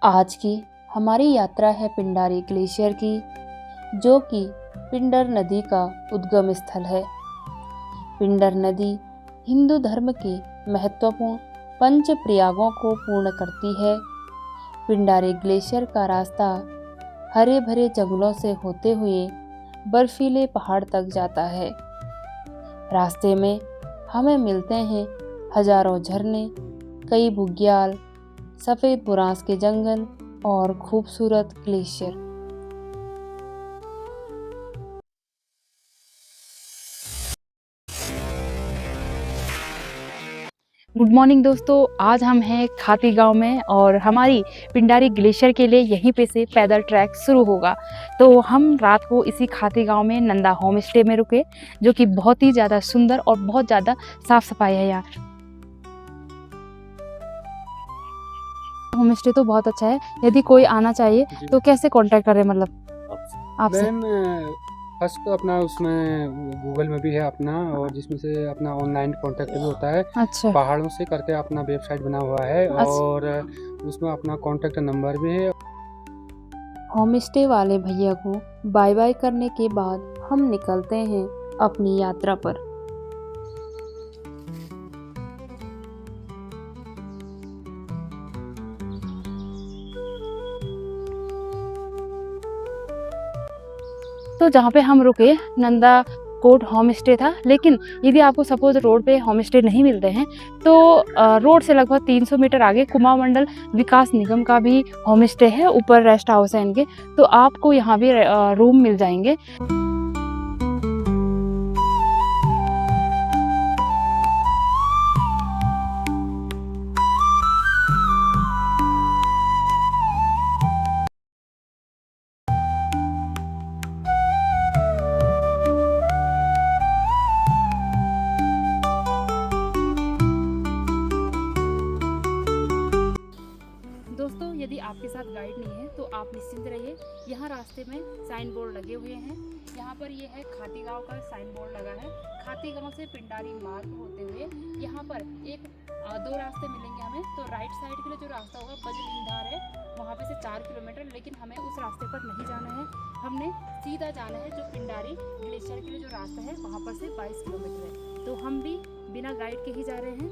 आज की हमारी यात्रा है पिंडारी ग्लेशियर की, जो कि पिंडर नदी का उद्गम स्थल है। पिंडर नदी हिंदू धर्म के महत्वपूर्ण पंच प्रयागों को पूर्ण करती है। पिंडारी ग्लेशियर का रास्ता हरे भरे जंगलों से होते हुए बर्फीले पहाड़ तक जाता है। रास्ते में हमें मिलते हैं हजारों झरने, कई बुग्याल, सफ़ेद बुरांस के जंगल और खूबसूरत ग्लेशियर। गुड मॉर्निंग दोस्तों, आज हम हैं खाती गांव में और हमारी पिंडारी ग्लेशियर के लिए यहीं पे से पैदल ट्रैक शुरू होगा। तो हम रात को इसी खाती गांव में नंदा होम स्टे में रुके, जो कि बहुत ही ज़्यादा सुंदर और बहुत ज़्यादा साफ सफाई है। यहाँ होम स्टे तो बहुत अच्छा है। यदि कोई आना चाहिए तो कैसे कांटेक्ट करें, मतलब आपसे? फर्स्ट तो अपना उसमें गूगल में भी है अपना, और जिसमें से अपना ऑनलाइन कांटेक्ट भी होता है। अच्छा, पहाड़ों से करके अपना वेबसाइट बना हुआ है, और उसमें अपना कांटेक्ट नंबर भी है। होम स्टे वाले भैया को बाय बाय करने के बाद हम निकलते हैं अपनी यात्रा पर। तो जहाँ पे हम रुके नंदा कोट होम स्टे था, लेकिन यदि आपको सपोज रोड पे होम स्टे नहीं मिलते हैं तो रोड से लगभग 300 मीटर आगे कुमाऊं मंडल विकास निगम का भी होम स्टे है। ऊपर रेस्ट हाउस है इनके, तो आपको यहाँ भी रूम मिल जाएंगे। दोस्तों, यदि आपके साथ गाइड नहीं है तो आप निश्चिंत रहिए। यहाँ रास्ते में साइन बोर्ड लगे हुए हैं। यहाँ पर ये है खाती गांव का साइन बोर्ड लगा है। खाती गांव से पिंडारी मार्ग होते हुए यहाँ पर दो रास्ते मिलेंगे हमें। तो राइट साइड के लिए जो रास्ता होगा बजलिंगधार है, वहाँ पे से 4 किलोमीटर, लेकिन हमें उस रास्ते पर नहीं जाना है। हमने सीधा जाना है जो पिंडारी ग्लेशियर के लिए जो रास्ता है वहाँ पर से 22 किलोमीटर है। तो हम भी बिना गाइड के ही जा रहे हैं।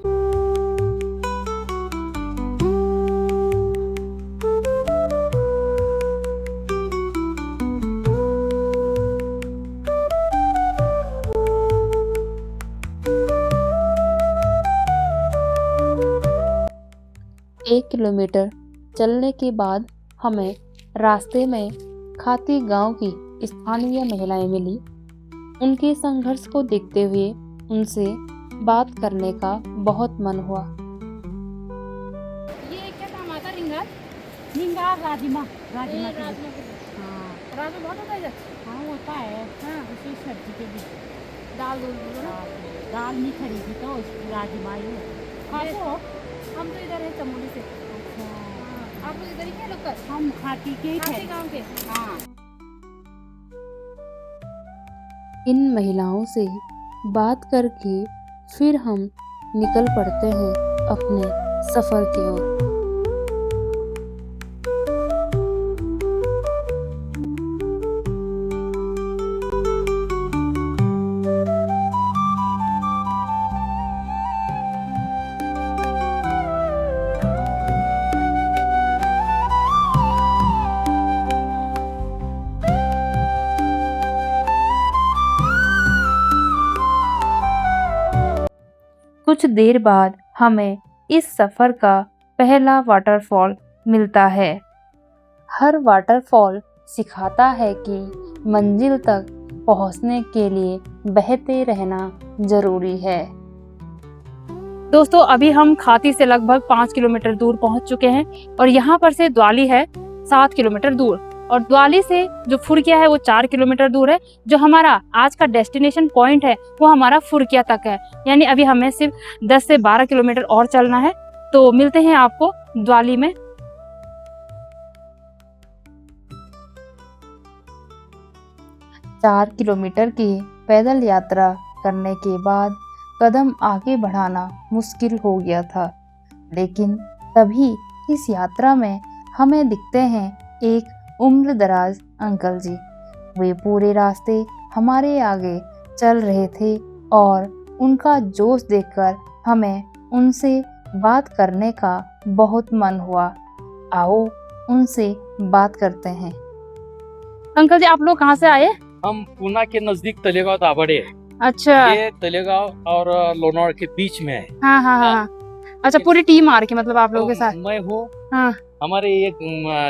1 किलोमीटर चलने के बाद हमें रास्ते में खाती गांव की स्थानीय महिलाएं मिली। उनके संघर्ष को देखते हुए उनसे बात करने का बहुत मन हुआ। ये क्या काम आता? रिंगा राजमा राजमा राजमा। हाँ, राजमा बहुत होता है इधर। हाँ होता है। हाँ, उसी सब्जी के भी दाल दाल नहीं खरीदी तो राजमा ही खाओ। हम तो इधर है चमोली से। अच्छा, आप लोग इधर ही क्या लोग? हम खाती के ही थे, गाँव के। हाँ। इन महिलाओं से बात करके फिर हम निकल पड़ते हैं अपने सफर की ओर। कुछ देर बाद हमें इस सफ़र का पहला वाटरफॉल मिलता है। हर वाटरफॉल सिखाता है कि मंजिल तक पहुंचने के लिए बहते रहना जरूरी है। दोस्तों, अभी हम खाती से लगभग 5 किलोमीटर दूर पहुंच चुके हैं और यहाँ पर से द्वाली है 7 किलोमीटर दूर, और द्वाली से जो फुरकिया है वो 4 किलोमीटर दूर है। जो हमारा आज का डेस्टिनेशन पॉइंट है वो हमारा फुरकिया तक है, यानी अभी हमें सिर्फ 10 से 12 किलोमीटर और चलना है। तो मिलते हैं आपको द्वाली में। 4 किलोमीटर की पैदल यात्रा करने के बाद कदम आगे बढ़ाना मुश्किल हो गया था, लेकिन तभी इस यात्रा में हमें दिखते हैं एक उम्र दराज अंकल जी। वे पूरे रास्ते हमारे आगे चल रहे थे और उनका जोश देखकर हमें उनसे बात करने का बहुत मन हुआ। आओ उनसे बात करते हैं। अंकल जी, आप लोग कहाँ से आए? हम पूना के नजदीक तलेगांव दाभाडे है। अच्छा। ये तलेगांव और लोनावड़ा के बीच में है। हाँ हाँ हाँ। अच्छा, पूरी टीम आ रही है मतलब आप लोगों के साथ? मैं हूँ, हाँ। हमारे एक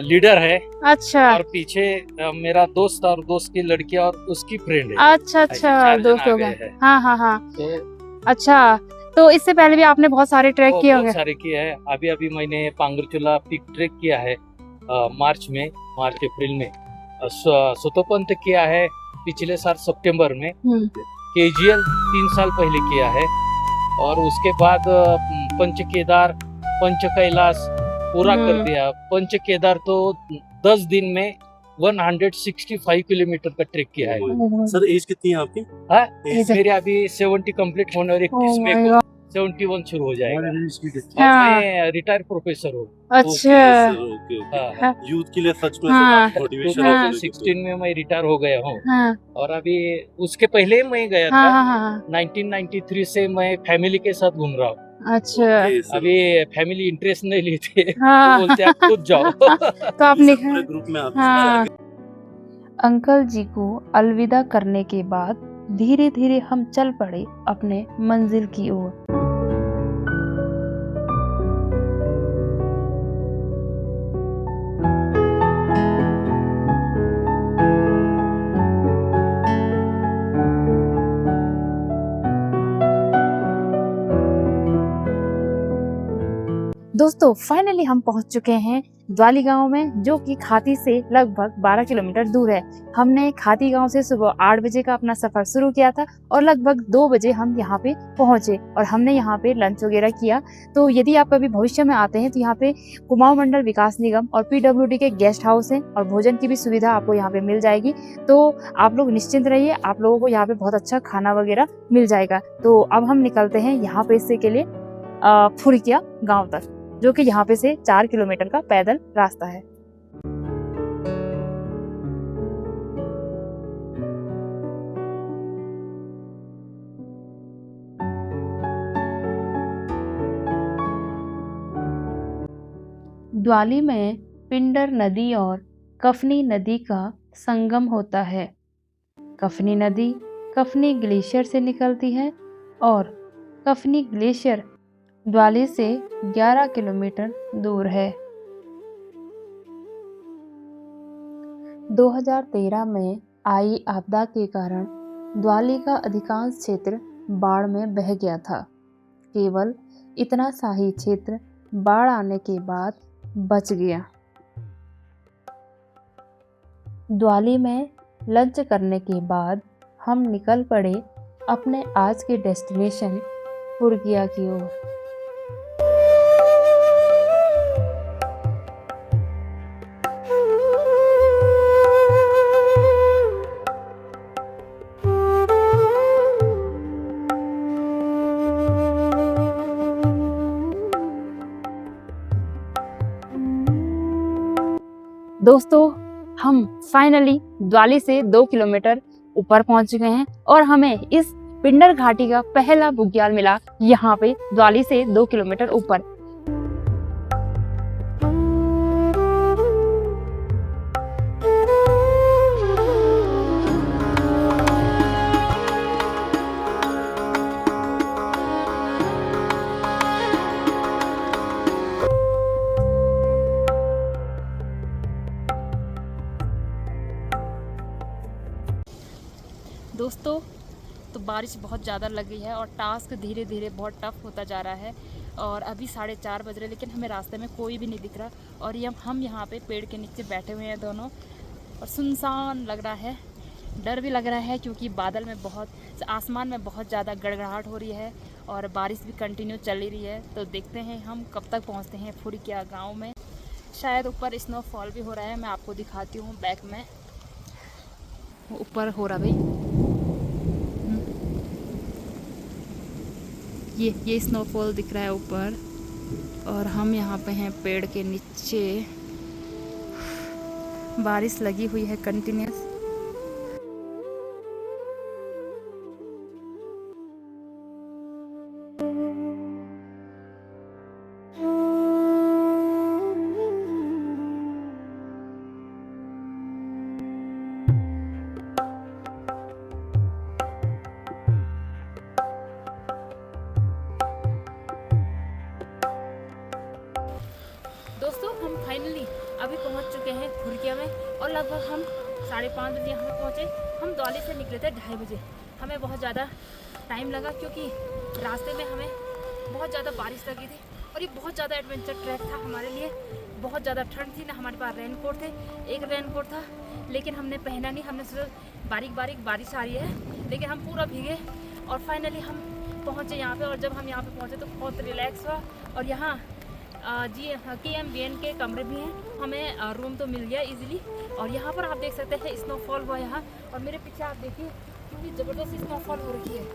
लीडर है। अच्छा और पीछे मेरा दोस्त और दोस्त की लड़की और उसकी फ्रेंड है। अच्छा अच्छा, दोस्त लोग हैं। हाँ हाँ हाँ। तो अच्छा, तो इससे पहले भी आपने बहुत सारे ट्रैक किए होंगे? बहुत सारे किए हैं। अभी अभी मैंने पांगरचूला पीक ट्रैक किया है मार्च अप्रैल में। सुतोपंत किया है पिछले साल सितंबर में। केजीएल 3 साल पहले किया है। और उसके बाद पंच केदार, पंच कैलाश पूरा कर दिया। पंच केदार तो 10 दिन में 165 किलोमीटर का ट्रैक किया है। सर एज कितनी है आपकी? हाँ, एज मेरे अभी 70 कंप्लीट होने और 31 में को 71 शुरू हो जाएगा। और हाँ। मैं रिटायर्ड प्रोफेसर हूँ। अच्छा। ओके हाँ, यूथ के लिए सच में हाँ। मोटिवेशन 2016 में मैं रिटायर हो गया हूँ। हाँ और अभी उसके पहले मैं गया हाँ था। हाँ हाँ। 1993 से मैं फैमिली के साथ घूम रहा हूँ। अच्छा। अभी फैमिली इंटरेस्ट नहीं लेते। हाँ। बोलते आप खुद जाओ। तो आप पूरे ग्रुप में आप हाँ। अंकल जी को अलविदा करने के बाद धीरे धीरे हम चल पड़े अपने मंजिल की ओर। दोस्तों, फाइनली हम पहुंच चुके हैं द्वाली गांव में, जो कि खाती से लगभग 12 किलोमीटर दूर है। हमने खाती गांव से सुबह 8 बजे का अपना सफर शुरू किया था और लगभग 2 बजे हम यहाँ पे पहुंचे और हमने यहाँ पे लंच वगैरह किया। तो यदि आप कभी भविष्य में आते हैं तो यहाँ पे कुमाऊं मंडल विकास निगम और PWD के गेस्ट हाउस हैं और भोजन की भी सुविधा आपको यहाँ पे मिल जाएगी। तो आप लोग निश्चिंत रहिए, आप लोगों को यहाँ पे बहुत अच्छा खाना वगैरह मिल जाएगा। तो अब हम निकलते हैं यहाँ पे इससे के लिए फुरकिया गाँव तक, जो कि यहाँ पे से 4 किलोमीटर का पैदल रास्ता है। द्वाली में पिंडर नदी और कफनी नदी का संगम होता है। कफनी नदी कफनी ग्लेशियर से निकलती है और कफनी ग्लेशियर द्वाली से 11 किलोमीटर दूर है। 2013 में आई आपदा के कारण द्वाली का अधिकांश क्षेत्र बाढ़ में बह गया था। केवल इतना सा ही क्षेत्र बाढ़ आने के बाद बच गया। द्वाली में लंच करने के बाद हम निकल पड़े अपने आज के डेस्टिनेशन फुरकिया की ओर। दोस्तों, हम फाइनली द्वाली से 2 किलोमीटर ऊपर पहुंच गए हैं और हमें इस पिंडर घाटी का पहला बुग्याल मिला यहाँ पे द्वाली से 2 किलोमीटर ऊपर। दोस्तों, तो बारिश बहुत ज़्यादा लगी है और टास्क धीरे धीरे बहुत टफ होता जा रहा है और अभी 4:30 बज रहे, लेकिन हमें रास्ते में कोई भी नहीं दिख रहा और ये हम यहाँ पे पेड़ के नीचे बैठे हुए हैं दोनों और सुनसान लग रहा है। डर भी लग रहा है क्योंकि बादल में आसमान में बहुत ज़्यादा गड़गड़ाहट हो रही है और बारिश भी कंटिन्यू चल ही रही है। तो देखते हैं हम कब तक पहुँचते हैं फुरकिया गाँव में। शायद ऊपर स्नोफॉल भी हो रहा है, मैं आपको दिखाती हूँ बैक में। ऊपर हो रहा भाई, ये स्नोफॉल दिख रहा है ऊपर और हम यहाँ पे हैं पेड़ के नीचे बारिश लगी हुई है कंटिन्यूस। दोस्तों हम फाइनली अभी पहुंच चुके हैं फुरकिया में और लगभग हम 5:30 बजे यहाँ पे पहुँचे। हम दौली से निकले थे 2:30 बजे। हमें बहुत ज़्यादा टाइम लगा क्योंकि रास्ते में हमें बहुत ज़्यादा बारिश लगी थी और ये बहुत ज़्यादा एडवेंचर ट्रैक था हमारे लिए। बहुत ज़्यादा ठंड थी ना, हमारे पास रेनकोट थे, एक रेनकोट था लेकिन हमने पहना नहीं। हमने सिर्फ बारीक बारीक बारिश आ रही है लेकिन हम पूरा भीगे और फाइनली हम पहुँचे यहाँ पे। और जब हम यहाँ पे पहुँचे तो बहुत रिलैक्स हुआ और यहाँ जी KMBN के कमरे भी हैं, हमें रूम तो मिल गया इजीली। और यहाँ पर आप देख सकते हैं स्नोफॉल हुआ यहाँ और मेरे पीछे आप देखिए क्योंकि ज़बरदस्त स्नोफॉल हो रही है।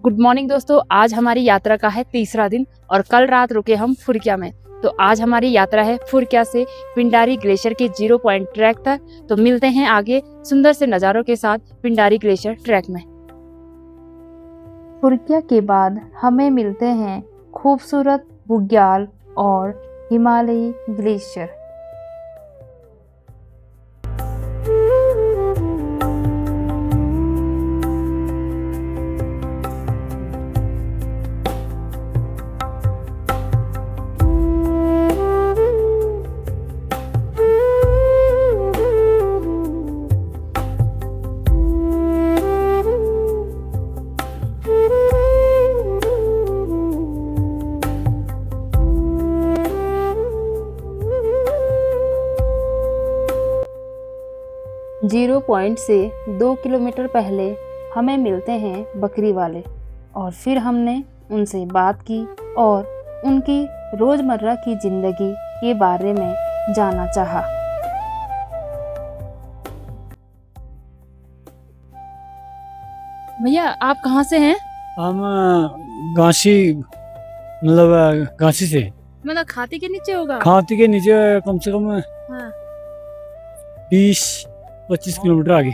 गुड मॉर्निंग दोस्तों, आज हमारी यात्रा का है तीसरा दिन और कल रात रुके हम फुरकिया में। तो आज हमारी यात्रा है फुरकिया से पिंडारी ग्लेशियर के 0 पॉइंट ट्रैक तक। तो मिलते हैं आगे सुंदर से नज़ारों के साथ पिंडारी ग्लेशियर ट्रैक में। फुरकिया के बाद हमें मिलते हैं खूबसूरत बुग्याल और हिमालयी ग्लेशियर। जीरो पॉइंट से 2 किलोमीटर पहले हमें मिलते हैं बकरी वाले और फिर हमने उनसे बात की और उनकी रोज़मर्रा की ज़िंदगी के बारे में जाना चाहा। भैया आप कहाँ से हैं? हम गांसी मतलब गांसी से मतलब खाती के नीचे होगा? खाती के नीचे कम से कम हाँ। 20-25 किलोमीटर आगे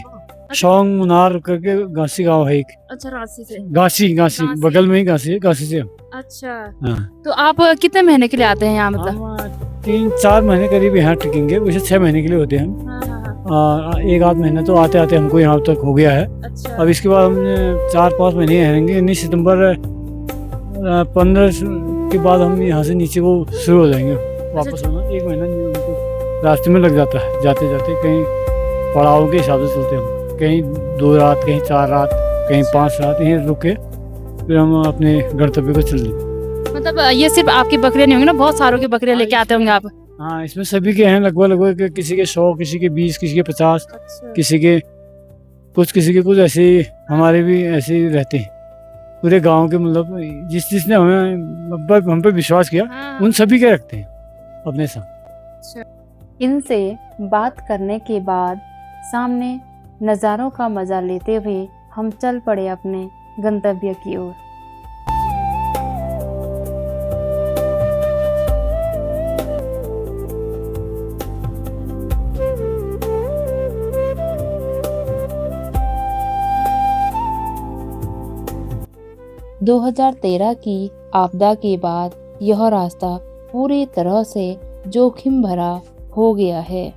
शौंग मुनार करके गांसी गांव है एक। अच्छा, रांची से? गांसी गांसी बगल में ही गांसी है, गांसी से। अच्छा हाँ। तो आप कितने महीने के लिए आते हैं यहाँ? मतलब हम 3-4 महीने करीब यहाँ टिकेंगे, वैसे 6 महीने के लिए होते हैं हम। हाँ, हाँ, हाँ। 1 आध महीना तो आते आते हमको यहाँ तक हो गया है। अच्छा। अब इसके बाद हम 4-5 महीने रहेंगे। 19 सितंबर 15 के बाद हम यहाँ से नीचे को शुरू हो जाएंगे वापस आना। 1 महीना हमको रास्ते में लग जाता है, जाते जाते कहीं पड़ाव के हिसाब से चलते हम। कहीं 2 रात, कहीं 4 रात, कहीं 5 रात यहीं रुके फिर हम अपने गंतव्य को चल दें। मतलब ये सिर्फ आपकी बकरियां नहीं होंगी ना, बहुत सारों की बकरियां लेके आते होंगे आप? हाँ, इसमें सभी के हैं लगभग किसी के 100, किसी के 20, किसी के 50, किसी के कुछ ऐसे ही। हमारे भी ऐसे ही रहते हैं पूरे गांव के। मतलब जिसने हमें हम पे विश्वास किया उन सभी के रखते हैं अपने साथ। इनसे बात करने के बाद सामने नज़ारों का मज़ा लेते हुए हम चल पड़े अपने गंतव्य की ओर। – 2013 की आपदा के बाद यह रास्ता पूरी तरह से जोखिम भरा हो गया है।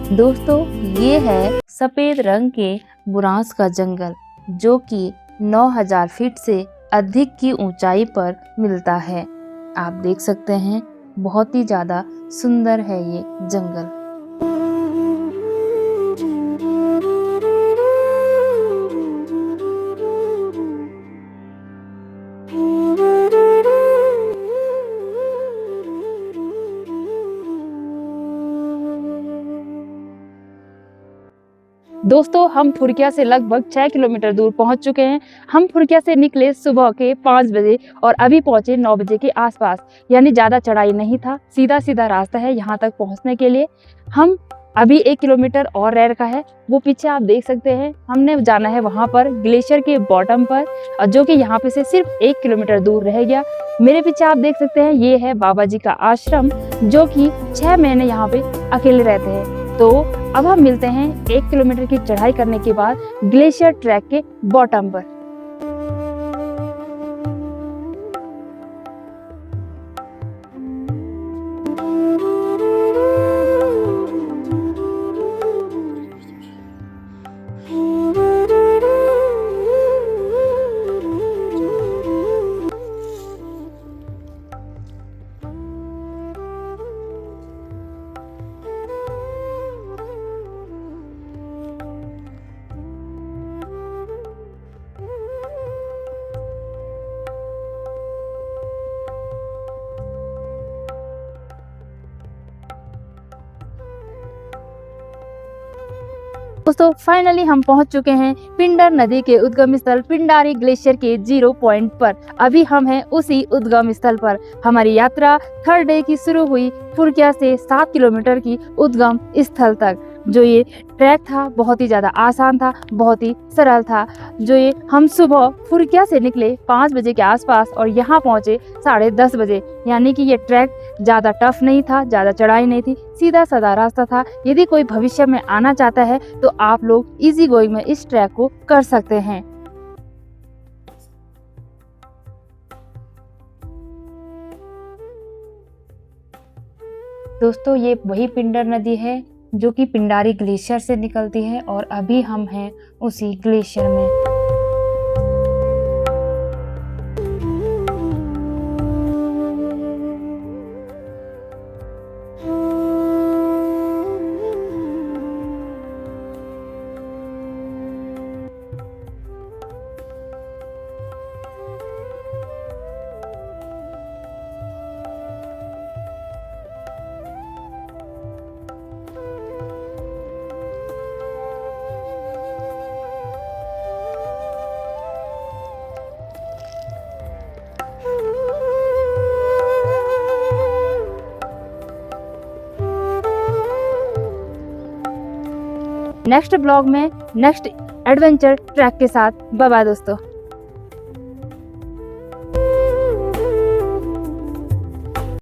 दोस्तों ये है सफ़ेद रंग के बुरांस का जंगल जो कि 9000 फीट से अधिक की ऊंचाई पर मिलता है। आप देख सकते हैं बहुत ही ज़्यादा सुंदर है ये जंगल। दोस्तों हम फुरकिया से लगभग 6 किलोमीटर दूर पहुंच चुके हैं। हम फुरकिया से निकले सुबह के 5 बजे और अभी पहुंचे 9 बजे के आसपास, यानी ज़्यादा चढ़ाई नहीं था, सीधा सीधा रास्ता है यहाँ तक पहुँचने के लिए। हम अभी 1 किलोमीटर और रह रखा है, वो पीछे आप देख सकते हैं। हमने जाना है वहाँ पर ग्लेशियर के बॉटम पर, जो कि यहाँ पे से सिर्फ 1 किलोमीटर दूर रह गया। मेरे पीछे आप देख सकते हैं ये है बाबा जी का आश्रम, जो कि 6 महीने यहाँ पे अकेले रहते हैं। तो अब हम मिलते हैं 1 किलोमीटर की चढ़ाई करने के बाद ग्लेशियर ट्रैक के बॉटम पर। दोस्तों फाइनली हम पहुंच चुके हैं पिंडर नदी के उद्गम स्थल पिंडारी ग्लेशियर के 0 पॉइंट पर। अभी हम हैं उसी उद्गम स्थल पर। हमारी यात्रा 3rd डे की शुरू हुई फुरकिया से 7 किलोमीटर की उद्गम स्थल तक। जो ये ट्रैक था बहुत ही ज़्यादा आसान था, बहुत ही सरल था। जो ये हम सुबह फुरकिया से निकले 5 बजे के आसपास और यहाँ पहुँचे 10:30 बजे, यानी कि ये ट्रैक ज़्यादा टफ नहीं था, ज़्यादा चढ़ाई नहीं थी, सीधा साधा रास्ता था। यदि कोई भविष्य में आना चाहता है तो आप लोग इजी गोइंग में इस ट्रैक को कर सकते हैं। दोस्तों ये वही पिंडर नदी है जो कि पिंडारी ग्लेशियर से निकलती है और अभी हम हैं उसी ग्लेशियर में। नेक्स्ट ब्लॉग में नेक्स्ट एडवेंचर ट्रैक के साथ। बाय बाय दोस्तों।